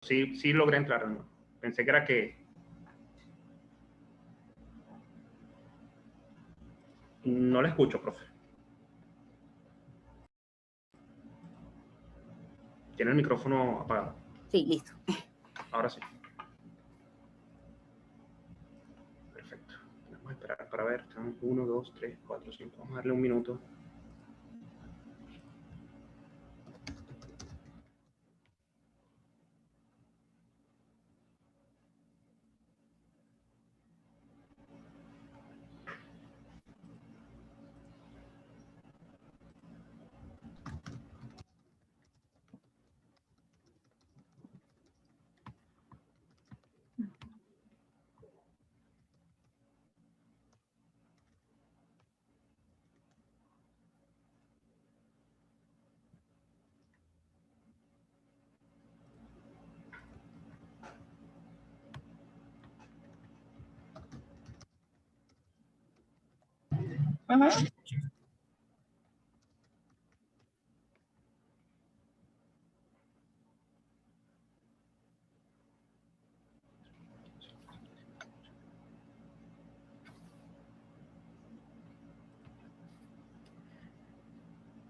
Sí logré entrar, ¿no? Pensé que era que... No le escucho, profe. Tiene el micrófono apagado. Sí, listo. Ahora sí. Perfecto. Vamos a esperar para ver. Están 1, 2, 3, 4, 5. Vamos a darle un minuto.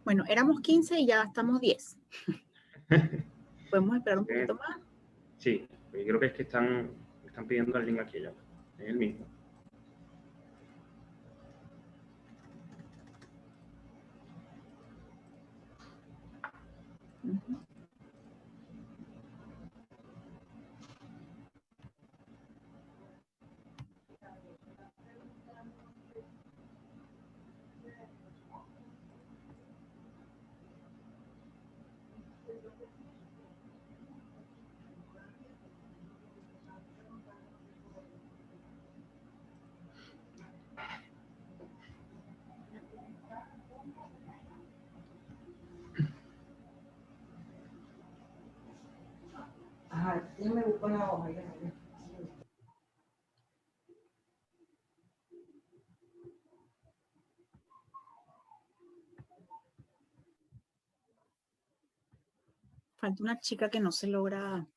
Bueno, éramos 15 y ya estamos 10. ¿Podemos esperar un poquito más? Sí, yo creo que es que están pidiendo el link aquí ya. Es el mismo. Ajá, yo me busco la hoja. Falta una chica que no se logra...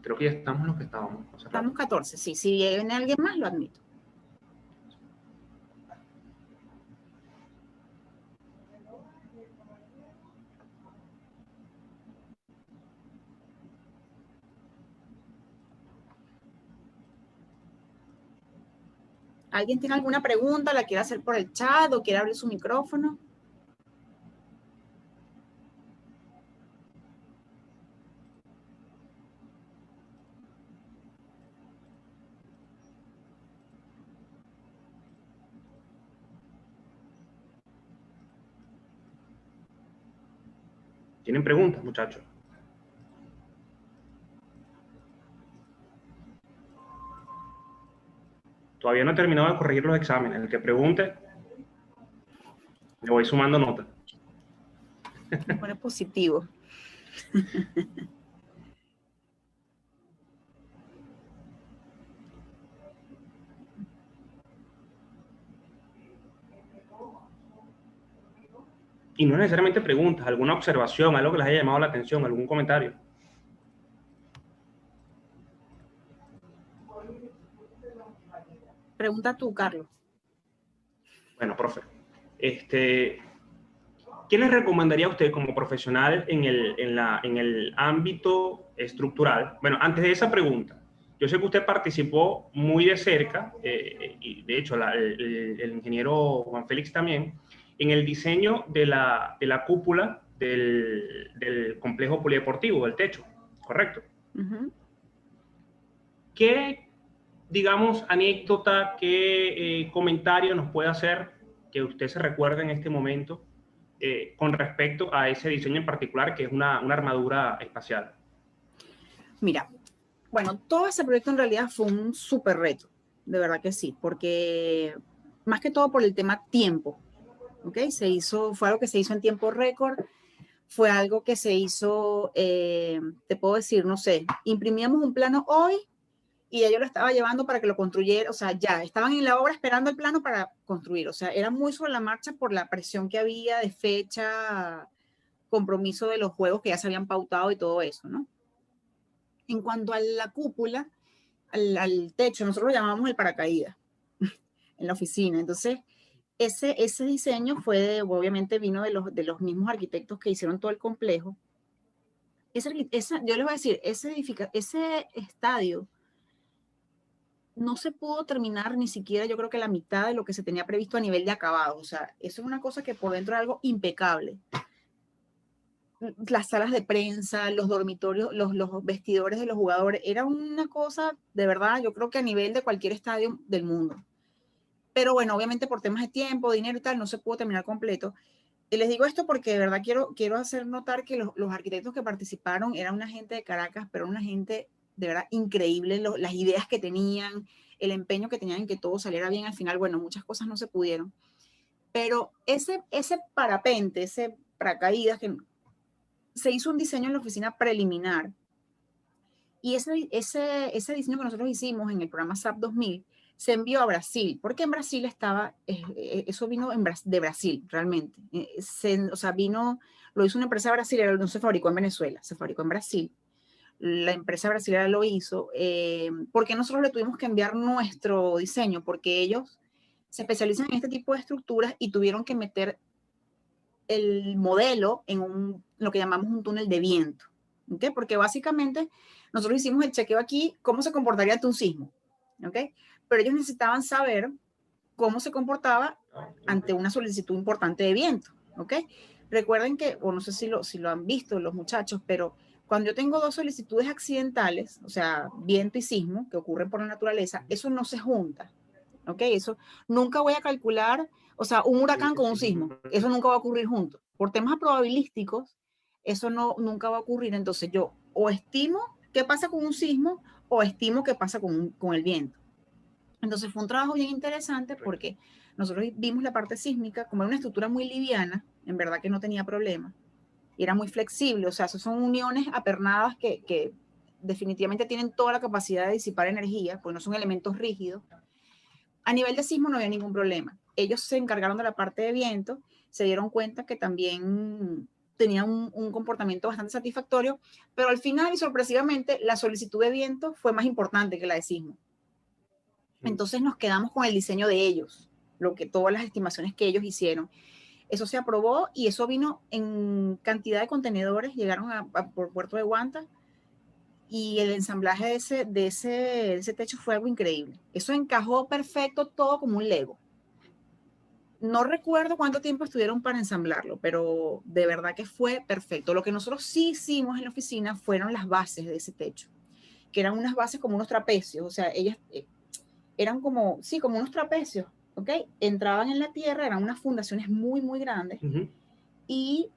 Creo que ya estamos los que estábamos. Estamos 14, sí. Si viene alguien más, lo admito. ¿Alguien tiene alguna pregunta? ¿La quiere hacer por el chat o quiere abrir su micrófono? ¿Tienen preguntas, muchachos? Todavía no he terminado de corregir los exámenes. El que pregunte, le voy sumando notas. Me pone positivo. Y no necesariamente preguntas, alguna observación, algo que les haya llamado la atención, algún comentario. Pregunta tú, Carlos. Bueno, profe, ¿qué les recomendaría a usted como profesional en el ámbito estructural? Bueno, antes de esa pregunta, yo sé que usted participó muy de cerca, y de hecho el ingeniero Juan Félix también, en el diseño de la cúpula del complejo polideportivo, del techo, ¿correcto? ¿Qué, digamos, anécdota, qué comentario nos puede hacer que usted se recuerde en este momento con respecto a ese diseño en particular, que es una armadura espacial? Mira, bueno, todo ese proyecto en realidad fue un súper reto, de verdad que sí, porque más que todo por el tema tiempo, ¿ok? Fue algo que se hizo en tiempo récord, fue algo que se hizo, te puedo decir, no sé, imprimíamos un plano hoy y ya yo lo estaba llevando para que lo construyera, o sea, ya estaban en la obra esperando el plano para construir, o sea, era muy sobre la marcha por la presión que había de fecha, compromiso de los juegos que ya se habían pautado y todo eso, ¿no? En cuanto a la cúpula, al techo, nosotros lo llamamos el paracaídas en la oficina, entonces ese diseño fue, obviamente vino de los mismos arquitectos que hicieron todo el complejo. Yo les voy a decir, ese estadio no se pudo terminar ni siquiera, yo creo que la mitad de lo que se tenía previsto a nivel de acabado. O sea, eso es una cosa que por dentro es algo impecable. Las salas de prensa, los dormitorios, los vestidores de los jugadores, era una cosa de verdad, yo creo que a nivel de cualquier estadio del mundo. Pero bueno, obviamente por temas de tiempo, dinero y tal, no se pudo terminar completo. Y les digo esto porque de verdad quiero hacer notar que los arquitectos que participaron eran una gente de Caracas, pero una gente de verdad increíble, las ideas que tenían, el empeño que tenían en que todo saliera bien al final. Bueno, muchas cosas no se pudieron, pero ese parapente, ese paracaídas, que se hizo un diseño en la oficina preliminar y ese diseño que nosotros hicimos en el programa SAP 2000 se envió a Brasil, porque en Brasil estaba, eso vino de Brasil realmente. O sea, lo hizo una empresa brasileña, no se fabricó en Venezuela, se fabricó en Brasil. La empresa brasileña lo hizo, porque nosotros le tuvimos que enviar nuestro diseño, porque ellos se especializan en este tipo de estructuras y tuvieron que meter el modelo en lo que llamamos un túnel de viento. ¿Okay? Porque básicamente nosotros hicimos el chequeo aquí, cómo se comportaría ante un sismo. ¿Okay? Pero ellos necesitaban saber cómo se comportaba ante una solicitud importante de viento. ¿Okay? Recuerden que, o no sé si lo han visto los muchachos, pero cuando yo tengo dos solicitudes accidentales, o sea, viento y sismo, que ocurren por la naturaleza, eso no se junta. ¿Ok? Eso nunca voy a calcular, o sea, un huracán con un sismo, eso nunca va a ocurrir junto. Por temas probabilísticos, eso nunca va a ocurrir. Entonces yo o estimo qué pasa con un sismo o estimo qué pasa con el viento. Entonces fue un trabajo bien interesante porque nosotros vimos la parte sísmica como era una estructura muy liviana, en verdad que no tenía problema, y era muy flexible, o sea, eso son uniones apernadas que definitivamente tienen toda la capacidad de disipar energía, pues no son elementos rígidos. A nivel de sismo no había ningún problema. Ellos se encargaron de la parte de viento, se dieron cuenta que también tenían un comportamiento bastante satisfactorio, pero al final y sorpresivamente la solicitud de viento fue más importante que la de sismo. Entonces nos quedamos con el diseño de ellos, todas las estimaciones que ellos hicieron. Eso se aprobó y eso vino en cantidad de contenedores, llegaron por Puerto de Guanta, y el ensamblaje de ese techo fue algo increíble. Eso encajó perfecto, todo como un Lego. No recuerdo cuánto tiempo estuvieron para ensamblarlo, pero de verdad que fue perfecto. Lo que nosotros sí hicimos en la oficina fueron las bases de ese techo, que eran unas bases como unos trapecios, o sea, ellas eran como unos trapecios, ¿ok? Entraban en la tierra, eran unas fundaciones muy, muy grandes, y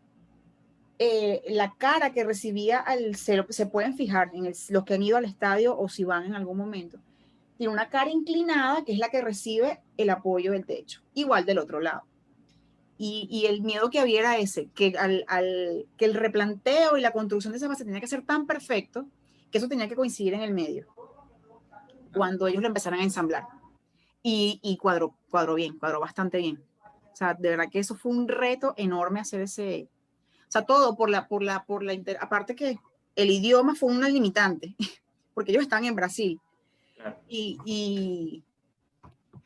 la cara que recibía se pueden fijar en los que han ido al estadio o si van en algún momento, tiene una cara inclinada que es la que recibe el apoyo del techo, igual del otro lado. Y el miedo que había era ese, que que el replanteo y la construcción de esa base tenía que ser tan perfecto que eso tenía que coincidir en el medio cuando ellos lo empezaran a ensamblar. Y cuadró bien, cuadró bastante bien. O sea, de verdad que eso fue un reto enorme hacer ese. O sea, todo aparte que el idioma fue una limitante, porque ellos están en Brasil. Claro.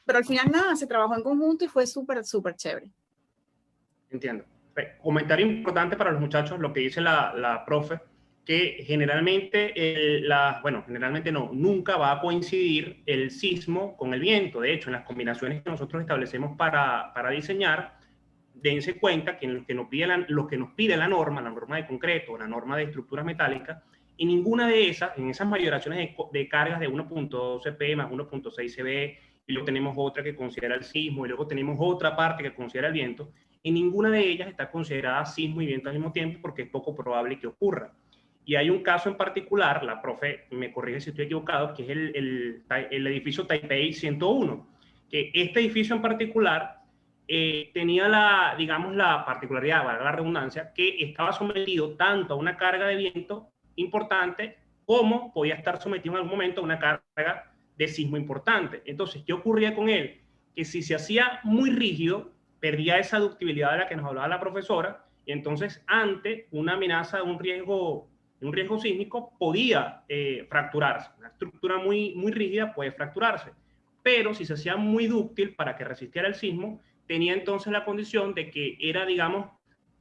Pero al final nada, se trabajó en conjunto y fue súper, súper chévere. Entiendo. Comentario importante para los muchachos, lo que dice la profe, que generalmente, generalmente no, nunca va a coincidir el sismo con el viento. De hecho, en las combinaciones que nosotros establecemos para diseñar, dense cuenta que lo que nos pide la norma de concreto, la norma de estructuras metálicas, y ninguna de esas, en esas mayoraciones de cargas de 1.2 cp más 1.6 cb, y luego tenemos otra que considera el sismo, y luego tenemos otra parte que considera el viento, y ninguna de ellas está considerada sismo y viento al mismo tiempo porque es poco probable que ocurra. Y hay un caso en particular, la profe me corrige si estoy equivocado, que es el edificio Taipei 101, que este edificio en particular tenía la, digamos, la particularidad, valga la redundancia, que estaba sometido tanto a una carga de viento importante como podía estar sometido en algún momento a una carga de sismo importante. Entonces, ¿qué ocurría con él? Que si se hacía muy rígido, perdía esa ductibilidad de la que nos hablaba la profesora, y entonces ante una amenaza de un riesgo sísmico podía fracturarse. Una estructura muy rígida puede fracturarse, pero si se hacía muy dúctil para que resistiera el sismo, tenía entonces la condición de que era, digamos,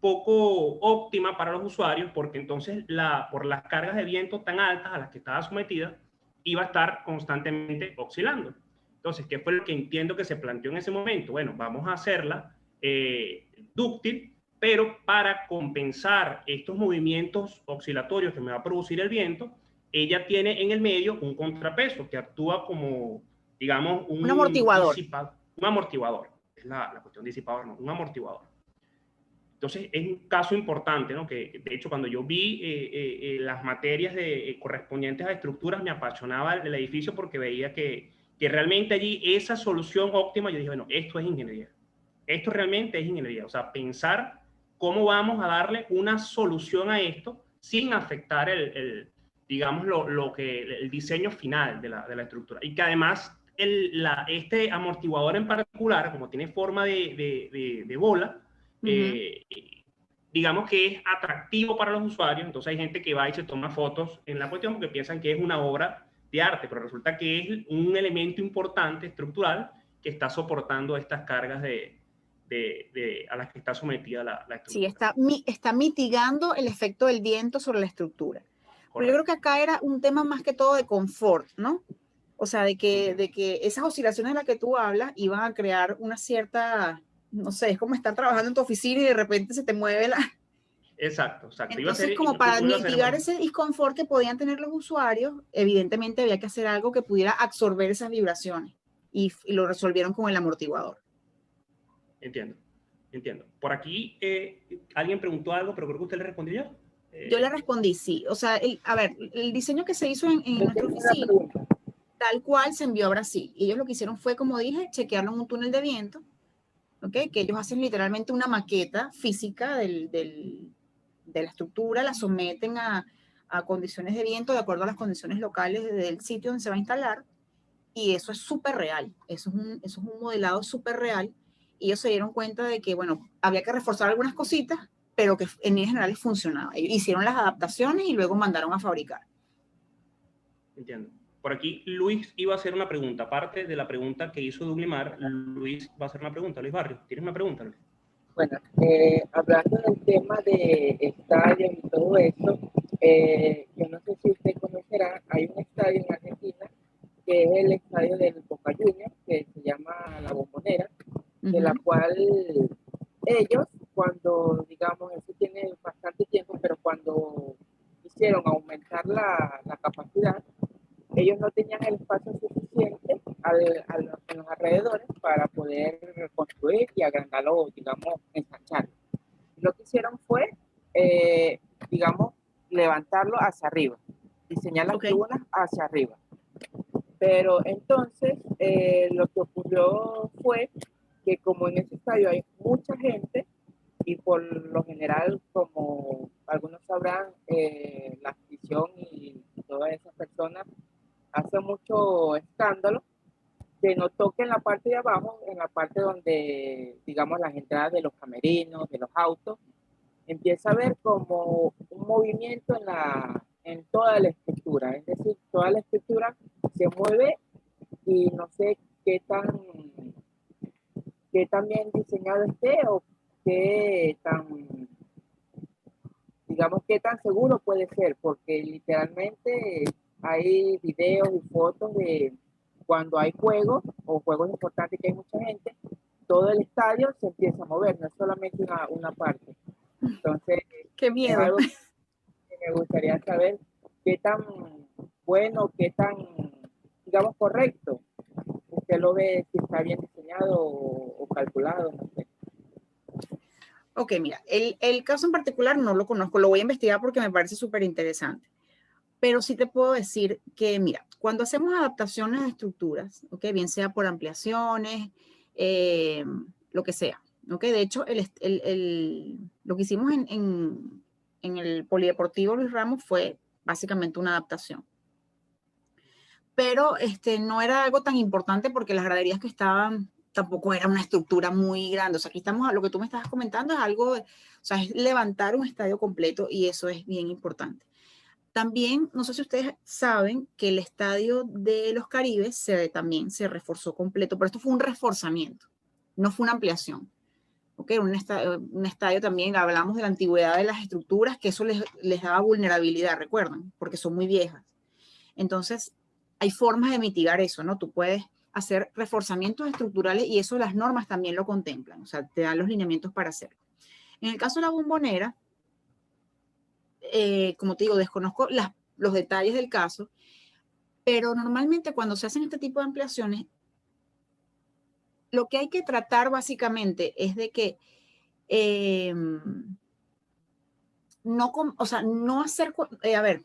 poco óptima para los usuarios, porque entonces por las cargas de viento tan altas a las que estaba sometida, iba a estar constantemente oscilando. Entonces, ¿qué fue lo que entiendo que se planteó en ese momento? Bueno, vamos a hacerla dúctil, pero para compensar estos movimientos oscilatorios que me va a producir el viento, ella tiene en el medio un contrapeso que actúa como, digamos, Un amortiguador. Un amortiguador. Es la cuestión disipador, no, un amortiguador. Entonces, es un caso importante, ¿no? Que de hecho, cuando yo vi las materias correspondientes a estructuras, me apasionaba el edificio porque veía que realmente allí esa solución óptima, yo dije, bueno, esto es ingeniería. Esto realmente es ingeniería. O sea, pensar cómo vamos a darle una solución a esto sin afectar digamos, el diseño final de la estructura. Y que además este amortiguador en particular, como tiene forma de bola, digamos que es atractivo para los usuarios. Entonces hay gente que va y se toma fotos en la cuestión porque piensan que es una obra de arte, pero resulta que es un elemento importante, estructural, que está soportando estas cargas a las que está sometida la estructura. Sí, está mitigando el efecto del viento sobre la estructura. Pero yo creo que acá era un tema más que todo de confort, ¿no? O sea, de que esas oscilaciones de las que tú hablas iban a crear una cierta, no sé, es como estar trabajando en tu oficina y de repente se te mueve la... Exacto. Entonces, como para mitigar ese disconfort que podían tener los usuarios, evidentemente había que hacer algo que pudiera absorber esas vibraciones y lo resolvieron con el amortiguador. Entiendo. Por aquí alguien preguntó algo, pero creo que usted le respondió ya. Yo le respondí sí. O sea, a ver, el diseño que se hizo en nuestra oficina, tal cual se envió a Brasil. Y ellos lo que hicieron fue, como dije, chequearlo en un túnel de viento, ¿ok? Que ellos hacen literalmente una maqueta física de la estructura, la someten a condiciones de viento de acuerdo a las condiciones locales del sitio donde se va a instalar. Y eso es súper real. Eso es un modelado súper real. Y ellos se dieron cuenta de que, bueno, había que reforzar algunas cositas, pero que en líneas generales funcionaba. Ellos hicieron las adaptaciones y luego mandaron a fabricar. Entiendo. Por aquí Luis iba a hacer una pregunta. Aparte de la pregunta que hizo Duglimar, Luis va a hacer una pregunta. Luis Barrio, ¿tienes una pregunta, Luis? Bueno, hablando del tema de estadios y todo eso, yo no sé si usted conocerá, hay un estadio en Argentina que es el estadio del Boca Juniors, que se llama La Bombonera, de la cual ellos, cuando, digamos, eso tiene bastante tiempo, pero cuando quisieron aumentar la capacidad, ellos no tenían el espacio suficiente en los alrededores para poder reconstruir y agrandarlo, digamos, ensancharlo. Lo que hicieron fue, digamos, levantarlo hacia arriba, diseñar las tribunas hacia arriba. Pero entonces lo que ocurrió fue que como en ese estadio hay mucha gente y por lo general, como algunos sabrán, la afición y todas esas personas hace mucho escándalo, que no toque en la parte de abajo, en la parte donde, digamos, las entradas de los camerinos, de los autos, empieza a ver como un movimiento en toda la estructura, es decir, toda la estructura se mueve y no sé qué tan bien diseñado esté o qué tan, digamos, qué tan seguro puede ser, porque literalmente hay videos y fotos de cuando hay juegos o juegos importantes que hay mucha gente, todo el estadio se empieza a mover, no es solamente una parte. Entonces, qué miedo. Es algo que me gustaría saber qué tan bueno, qué tan, digamos, correcto usted lo ve, si está bien diseñado o calculado, no sé. Ok, mira, el caso en particular no lo conozco, lo voy a investigar porque me parece súper interesante. Pero sí te puedo decir que, mira, cuando hacemos adaptaciones de estructuras, okay, bien sea por ampliaciones, lo que sea. ¿Ok? De hecho, lo que hicimos en el Polideportivo Luis Ramos fue básicamente una adaptación. Pero no era algo tan importante porque las graderías que estaban tampoco era una estructura muy grande. O sea, aquí estamos, lo que tú me estás comentando es algo, o sea, es levantar un estadio completo y eso es bien importante. También, no sé si ustedes saben que el estadio de los Caribes también se reforzó completo, pero esto fue un reforzamiento, no fue una ampliación. ¿Okay? Un estadio también, hablamos de la antigüedad de las estructuras, que eso les daba vulnerabilidad, recuerdan, porque son muy viejas. Entonces, hay formas de mitigar eso, ¿no? Tú puedes hacer reforzamientos estructurales y eso las normas también lo contemplan, o sea, te dan los lineamientos para hacerlo. En el caso de la Bombonera, como te digo, desconozco los detalles del caso, pero normalmente cuando se hacen este tipo de ampliaciones, lo que hay que tratar básicamente es de que no hacer, a ver,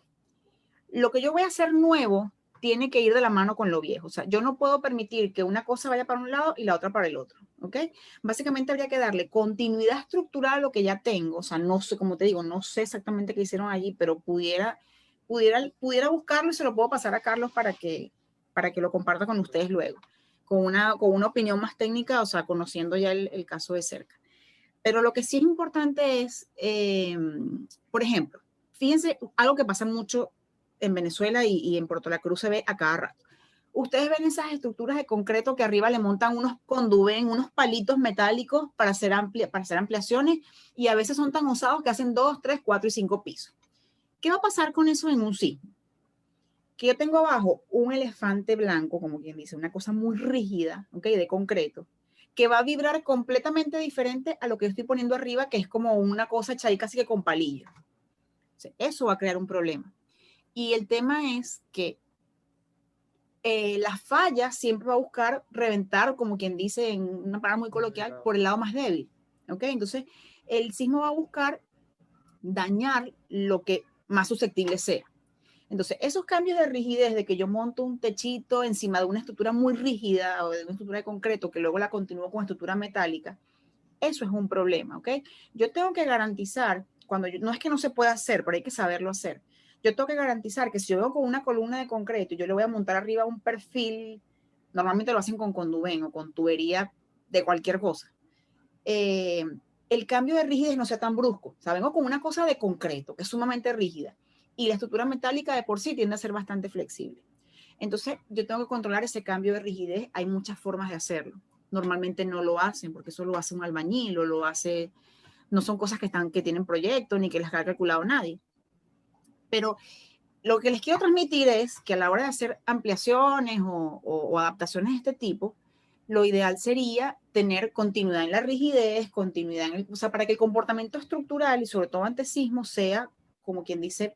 lo que yo voy a hacer nuevo tiene que ir de la mano con lo viejo. O sea, yo no puedo permitir que una cosa vaya para un lado y la otra para el otro, ¿ok? Básicamente habría que darle continuidad estructural a lo que ya tengo. O sea, no sé, como te digo, no sé exactamente qué hicieron allí, pero pudiera buscarlo y se lo puedo pasar a Carlos para que lo comparta con ustedes luego, con una opinión más técnica, o sea, conociendo ya el caso de cerca. Pero lo que sí es importante es, por ejemplo, fíjense, algo que pasa mucho en Venezuela y en Puerto La Cruz se ve a cada rato. Ustedes ven esas estructuras de concreto que arriba le montan unos conduben, unos palitos metálicos para hacer ampliaciones y a veces son tan osados que hacen 2, 3, 4 y 5 pisos. ¿Qué va a pasar con eso en un sismo? Que yo tengo abajo un elefante blanco, como quien dice, una cosa muy rígida, ¿ok? De concreto, que va a vibrar completamente diferente a lo que yo estoy poniendo arriba, que es como una cosa hecha ahí casi que con palillo. O sea, eso va a crear un problema. Y el tema es que la falla siempre va a buscar reventar, como quien dice en una palabra muy coloquial, por el lado más débil. ¿Ok? Entonces, el sismo va a buscar dañar lo que más susceptible sea. Entonces, esos cambios de rigidez de que yo monto un techito encima de una estructura muy rígida o de una estructura de concreto que luego la continúo con estructura metálica, eso es un problema, ¿ok? Yo tengo que garantizar, no es que no se pueda hacer, pero hay que saberlo hacer. Yo tengo que garantizar que si yo veo con una columna de concreto y yo le voy a montar arriba un perfil, normalmente lo hacen con conduben o con tubería de cualquier cosa, el cambio de rigidez no sea tan brusco. O sea, vengo con una cosa de concreto que es sumamente rígida y la estructura metálica de por sí tiende a ser bastante flexible. Entonces, yo tengo que controlar ese cambio de rigidez. Hay muchas formas de hacerlo. Normalmente no lo hacen porque eso lo hace un albañil o lo hace, no son cosas que tienen proyectos ni que las ha calculado nadie. Pero lo que les quiero transmitir es que a la hora de hacer ampliaciones o adaptaciones de este tipo, lo ideal sería tener continuidad en la rigidez, continuidad o sea, para que el comportamiento estructural y sobre todo ante sismos sea, como quien dice,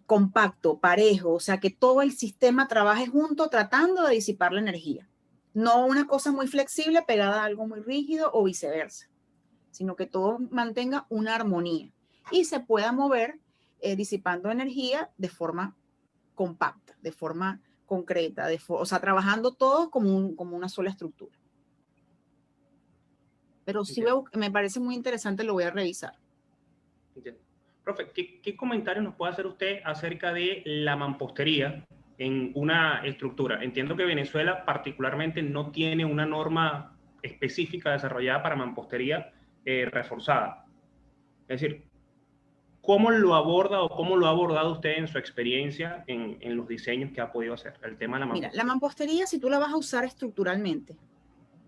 compacto, parejo, o sea, que todo el sistema trabaje junto tratando de disipar la energía. No una cosa muy flexible pegada a algo muy rígido o viceversa, sino que todo mantenga una armonía y se pueda mover disipando energía de forma compacta, de forma concreta, o sea, trabajando todo como una sola estructura. Pero sí me parece muy interesante, lo voy a revisar. Entiendo. Profe, ¿qué comentario nos puede hacer usted acerca de la mampostería en una estructura? Entiendo que Venezuela particularmente no tiene una norma específica desarrollada para mampostería reforzada. Es decir, ¿cómo lo aborda o cómo lo ha abordado usted en su experiencia en los diseños que ha podido hacer? El tema de la mampostería. Mira, la mampostería, si tú la vas a usar estructuralmente,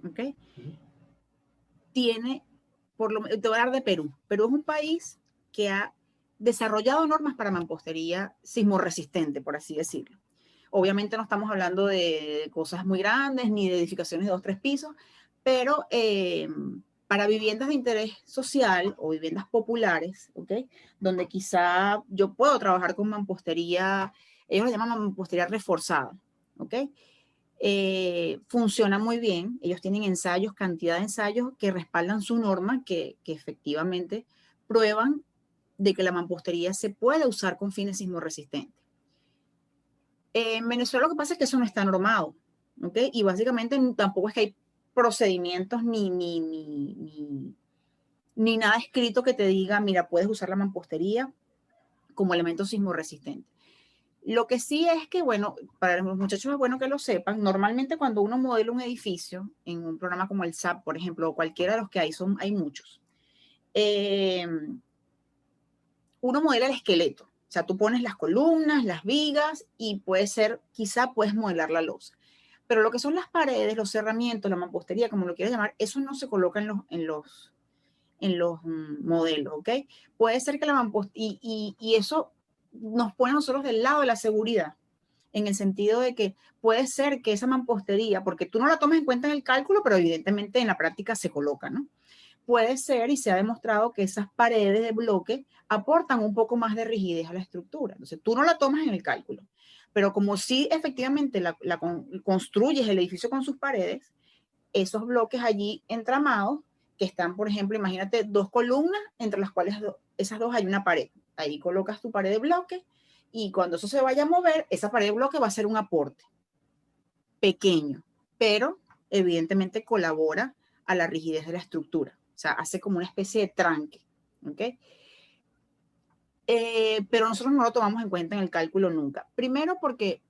¿ok? Te voy a dar de Perú. Perú es un país que ha desarrollado normas para mampostería sismorresistente, por así decirlo. Obviamente no estamos hablando de cosas muy grandes ni de edificaciones de 2 o 3 pisos, pero para viviendas de interés social o viviendas populares, ¿okay? Donde quizá yo puedo trabajar con mampostería, ellos lo llaman mampostería reforzada, ¿ok? Funciona muy bien. Ellos tienen ensayos, cantidad de ensayos que respaldan su norma, que efectivamente prueban de que la mampostería se puede usar con fines sismorresistentes. En Venezuela lo que pasa es que eso no está normado, ¿ok? Y básicamente tampoco es que hay procedimientos ni nada escrito que te diga, mira, puedes usar la mampostería como elemento sismo resistente. Lo que sí es que, bueno, para los muchachos es bueno que lo sepan, normalmente cuando uno modela un edificio en un programa como el SAP, por ejemplo, o cualquiera de los que hay muchos, uno modela el esqueleto. O sea, tú pones las columnas, las vigas y puede ser, quizá puedes modelar la losa. Pero lo que son las paredes, los cerramientos, la mampostería, como lo quieras llamar, eso no se coloca en los modelos, ¿ok? Puede ser que la mampostería, y eso nos pone a nosotros del lado de la seguridad, en el sentido de que puede ser que esa mampostería, porque tú no la tomas en cuenta en el cálculo, pero evidentemente en la práctica se coloca, ¿no? Puede ser y se ha demostrado que esas paredes de bloque aportan un poco más de rigidez a la estructura. Entonces, tú no la tomas en el cálculo, pero como sí efectivamente construyes el edificio con sus paredes, esos bloques allí entramados, que están, por ejemplo, imagínate dos columnas entre las cuales esas dos hay una pared. Ahí colocas tu pared de bloque y cuando eso se vaya a mover, esa pared de bloque va a ser un aporte pequeño, pero evidentemente colabora a la rigidez de la estructura. O sea, hace como una especie de tranque. ¿Ok? Pero nosotros no lo tomamos en cuenta en el cálculo nunca. Primero porque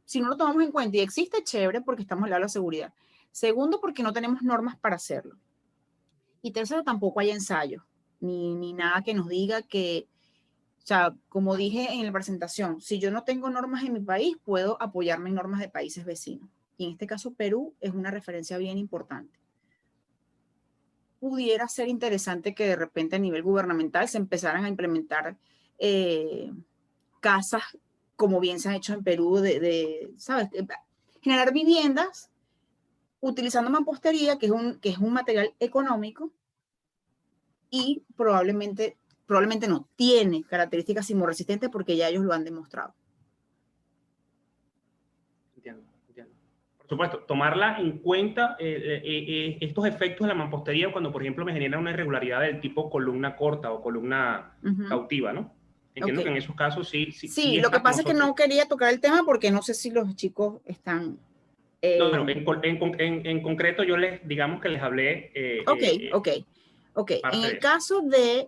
si no lo tomamos en cuenta y existe, chévere, porque estamos al lado de la seguridad. Segundo, porque no tenemos normas para hacerlo. Y tercero, tampoco hay ensayos, ni nada que nos diga que, o sea, como dije en la presentación, si yo no tengo normas en mi país, puedo apoyarme en normas de países vecinos. Y en este caso, Perú es una referencia bien importante. Pudiera ser interesante que de repente a nivel gubernamental se empezaran a implementar casas, como bien se ha hecho en Perú, ¿sabes? Generar viviendas utilizando mampostería, que es un material económico y probablemente no tiene características sismorresistentes porque ya ellos lo han demostrado. Entiendo. Por supuesto, tomarla en cuenta estos efectos de la mampostería cuando, por ejemplo, me genera una irregularidad del tipo columna corta o columna cautiva, ¿no? Entiendo que en esos casos sí lo que pasa es que no quería tocar el tema porque no sé si los chicos están... No, en concreto yo digamos que les hablé... Ok. En el caso de...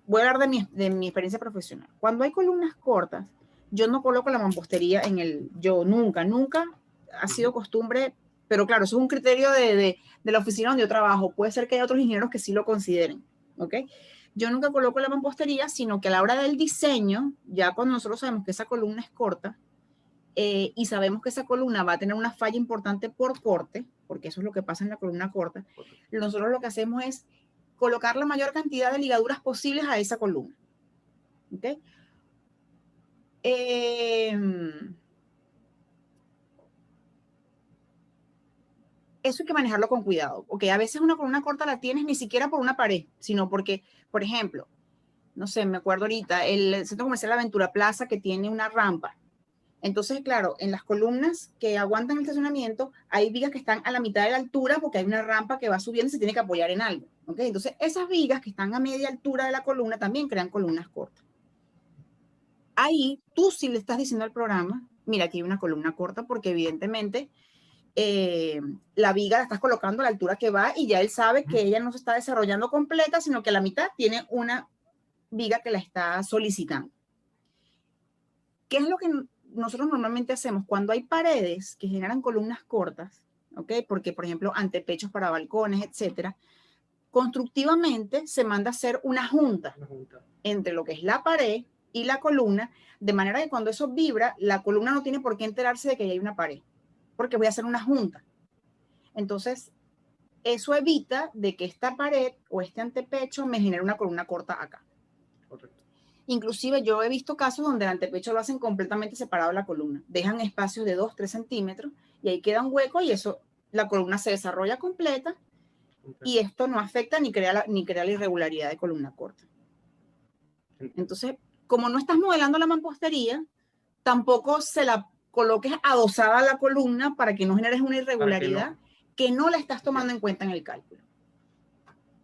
Voy a hablar de mi experiencia profesional. Cuando hay columnas cortas, yo no coloco la mampostería yo nunca ha sido costumbre, pero claro, eso es un criterio de la oficina donde yo trabajo. Puede ser que haya otros ingenieros que sí lo consideren, ¿ok? Yo nunca coloco la mampostería, sino que a la hora del diseño, ya cuando nosotros sabemos que esa columna es corta, y sabemos que esa columna va a tener una falla importante por corte, porque eso es lo que pasa en la columna corta, nosotros lo que hacemos es colocar la mayor cantidad de ligaduras posibles a esa columna. ¿Ok? Eso hay que manejarlo con cuidado. Ok, a veces una columna corta la tienes ni siquiera por una pared, sino porque, por ejemplo, no sé, me acuerdo ahorita, el Centro Comercial Aventura Plaza que tiene una rampa. Entonces, claro, en las columnas que aguantan el estacionamiento, hay vigas que están a la mitad de la altura porque hay una rampa que va subiendo y se tiene que apoyar en algo. ¿Okay? Entonces, esas vigas que están a media altura de la columna también crean columnas cortas. Ahí tú sí le estás diciendo al programa, mira, aquí hay una columna corta porque evidentemente la viga la estás colocando a la altura que va y ya él sabe que ella no se está desarrollando completa, sino que a la mitad tiene una viga que la está solicitando. ¿Qué es lo que nosotros normalmente hacemos? Cuando hay paredes que generan columnas cortas, ¿ok? Porque, por ejemplo, antepechos para balcones, etcétera, constructivamente se manda a hacer una junta entre lo que es la pared y la columna, de manera que cuando eso vibra, la columna no tiene por qué enterarse de que hay una pared, porque voy a hacer una junta. Entonces, eso evita de que esta pared o este antepecho me genere una columna corta acá. Correcto. Inclusive yo he visto casos donde el antepecho lo hacen completamente separado de la columna. Dejan espacios de 2-3 centímetros y ahí queda un hueco y eso, la columna se desarrolla completa y esto no afecta ni crea la irregularidad de columna corta. Entonces, como no estás modelando la mampostería, tampoco se la coloques adosada a la columna para que no generes una irregularidad que no la estás tomando en cuenta en el cálculo.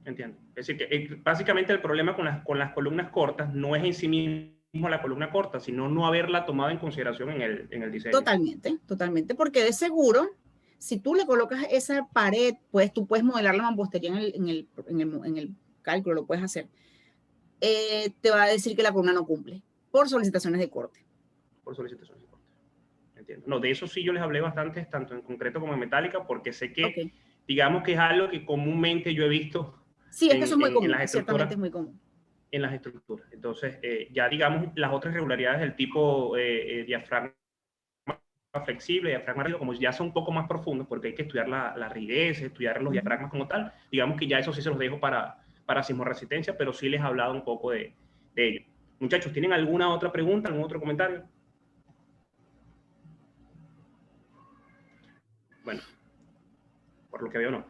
Entiendo. Es decir, que básicamente el problema con las columnas cortas no es en sí mismo la columna corta, sino no haberla tomado en consideración en el diseño. Totalmente, porque de seguro, Si tú le colocas esa pared, pues tú puedes modelar la mampostería en el cálculo, lo puedes hacer. Te va a decir que la columna no cumple por solicitaciones de corte. Por solicitaciones de corte. Entiendo. No, de eso sí yo les hablé bastante, tanto en concreto como en metálica, porque sé que, digamos que es algo que comúnmente yo he visto. Sí, es que eso es muy común, las ciertamente es muy común. En las estructuras. Entonces, ya digamos, las otras irregularidades del tipo diafragma flexible, diafragma rígido, como ya son un poco más profundos, porque hay que estudiar la rigidez, estudiar los diafragmas como tal, digamos que ya eso sí se los dejo para sismoresistencia, pero sí les he hablado un poco de ello. Muchachos, ¿tienen alguna otra pregunta, algún otro comentario? Bueno, por lo que veo no.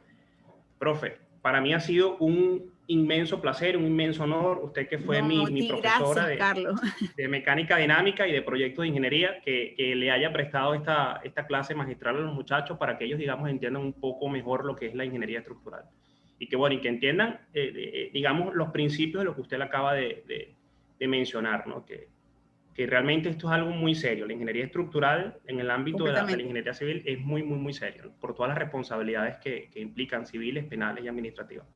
Profe, para mí ha sido un inmenso placer, un inmenso honor. Usted que fue mi profesora gracias, Carlos. de mecánica dinámica y de proyectos de ingeniería, que le haya prestado esta clase magistral a los muchachos para que ellos, digamos, entiendan un poco mejor lo que es la ingeniería estructural. Y que, bueno, y que entiendan, digamos, los principios de lo que usted le acaba de mencionar, ¿no? Que realmente esto es algo muy serio. La ingeniería estructural en el ámbito de la ingeniería civil es muy, muy, muy serio, ¿no? Por todas las responsabilidades que implican civiles, penales y administrativas.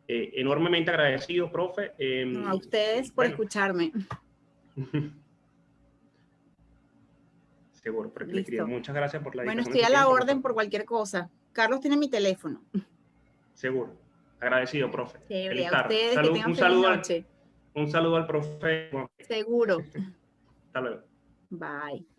Enormemente agradecido, profe. A ustedes por escucharme. Seguro, porque le escribo. Muchas gracias por la Bueno, dedicación. estoy a la orden por cualquier cosa. Carlos tiene mi teléfono. Seguro. Agradecido, profe. Feliz tarde. Un saludo al profe. Seguro. Hasta luego. Bye.